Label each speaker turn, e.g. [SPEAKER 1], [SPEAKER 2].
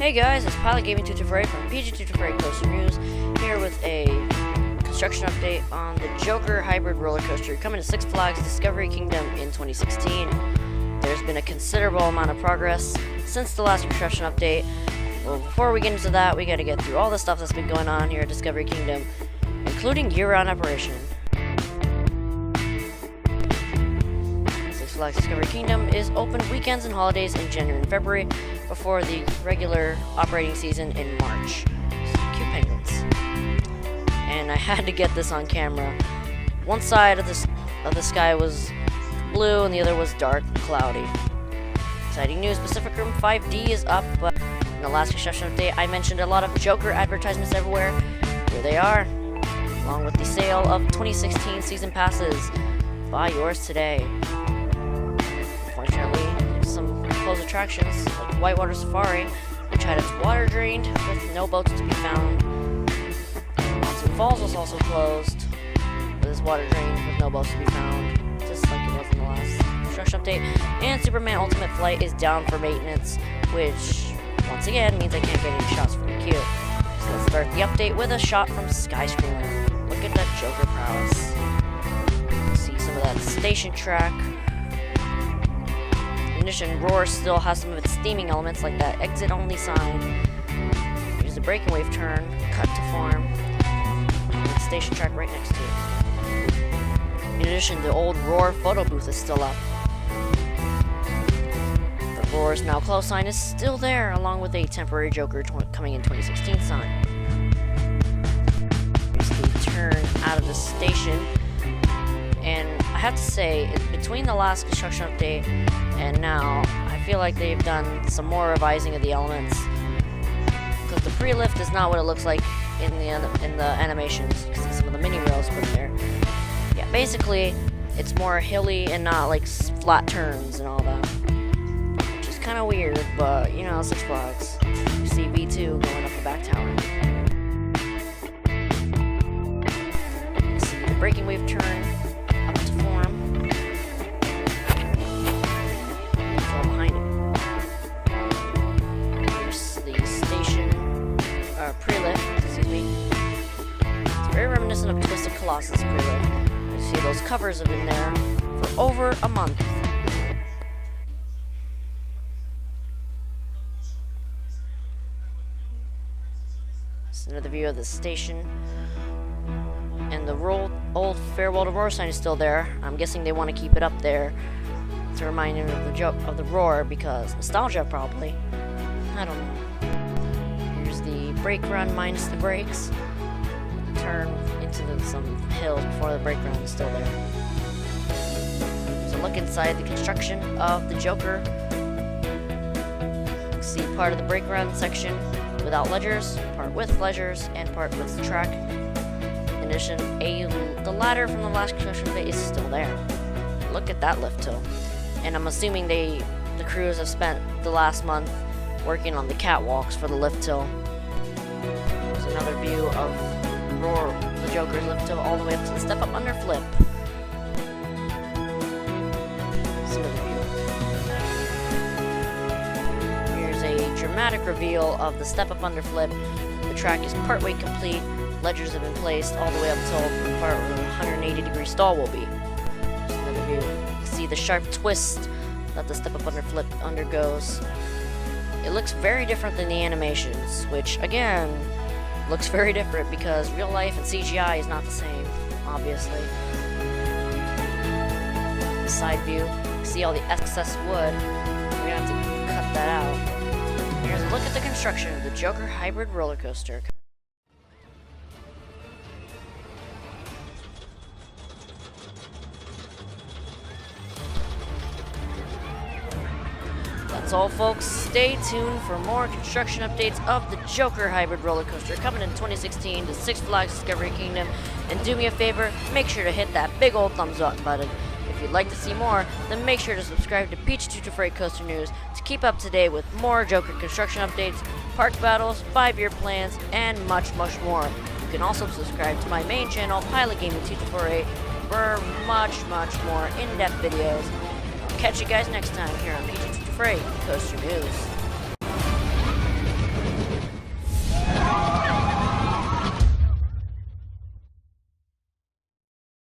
[SPEAKER 1] Hey guys, it's PG2248 from PG2248 Coaster News, here with a construction update on the Joker Hybrid Roller Coaster coming to Six Flags Discovery Kingdom in 2016. There's been a considerable amount of progress since the last construction update. Well, before we get into that, we gotta get through all the stuff that's been going on here at Discovery Kingdom, including year-round operation. Six Flags Discovery Kingdom is open weekends and holidays in January and February before the regular operating season in March. Cute penguins. And I had to get this on camera. One side of the sky was blue and the other was dark and cloudy. Exciting news, Pacific Room 5D is up, but in the last construction update I mentioned a lot of Joker advertisements everywhere. Here they are, along with the sale of 2016 season passes. Buy yours today. Unfortunately, some closed attractions like Whitewater Safari, which had its water drained with no boats to be found. Monsoon Falls was also closed with its water drained with no boats to be found, just like it was in the last construction update. And Superman Ultimate Flight is down for maintenance, which once again means I can't get any shots from the queue. So let's start the update with a shot from Skyscreamer. Look at that Joker prowess. See some of that station track. In addition, Roar still has some of its steaming elements, like that exit-only sign. Here's the braking wave turn, cut to form, and the station track right next to it. In addition, the old Roar photo booth is still up. The Roar's Now Closed sign is still there, along with a temporary Joker coming in 2016 sign. Here's the turn out of the station. And I have to say, between the last construction update and now, I feel like they've done some more revising of the elements. Because the pre-lift is not what it looks like in the animations. You can see some of the mini rails put there. Yeah, basically, it's more hilly and not like flat turns and all that. Which is kind of weird, but you know, Six Flags. You see V2 going up the back tower. You see the braking wave turn. Pre-lift, excuse me. It's very reminiscent of Twisted Colossus pre-lift. You see those covers have been there for over a month. It's another view of the station. And the old Farewell to Roar sign is still there. I'm guessing they want to keep it up there to remind you of the Roar, because nostalgia probably. I don't know. The brake run minus the brakes. Turn into some hills before the brake run is still there. So look inside the construction of the Joker. See part of the brake run section without ledgers, part with ledgers, and part with the track. In addition, the ladder from the last construction phase is still there. Look at that lift hill. And I'm assuming the crews have spent the last month working on the catwalks for the lift hill. There's another view of Roar, the Joker's lift hill, all the way up to the step up under flip. That's another view. Here's a dramatic reveal of the step up under flip. The track is partway complete. Ledgers have been placed all the way up till the part where the 180-degree stall will be. There's another view. You see the sharp twist that the step up under flip undergoes. It looks very different than the animations, which, again, looks very different because real life and CGI is not the same, obviously. The side view, you see all the excess wood. We're gonna have to cut that out. Here's a look at the construction of the Joker Hybrid Roller Coaster. That's all, folks. Stay tuned for more construction updates of the Joker Hybrid Roller Coaster coming in 2016 to Six Flags Discovery Kingdom. And do me a favor, make sure to hit that big old thumbs up button. If you'd like to see more, then make sure to subscribe to PG2248 Coaster News to keep up to date with more Joker construction updates, park battles, 5-year plans, and much, much more. You can also subscribe to my main channel, PG2248, for much, much more in-depth videos. Catch you guys next time here on PG2248 Coaster News.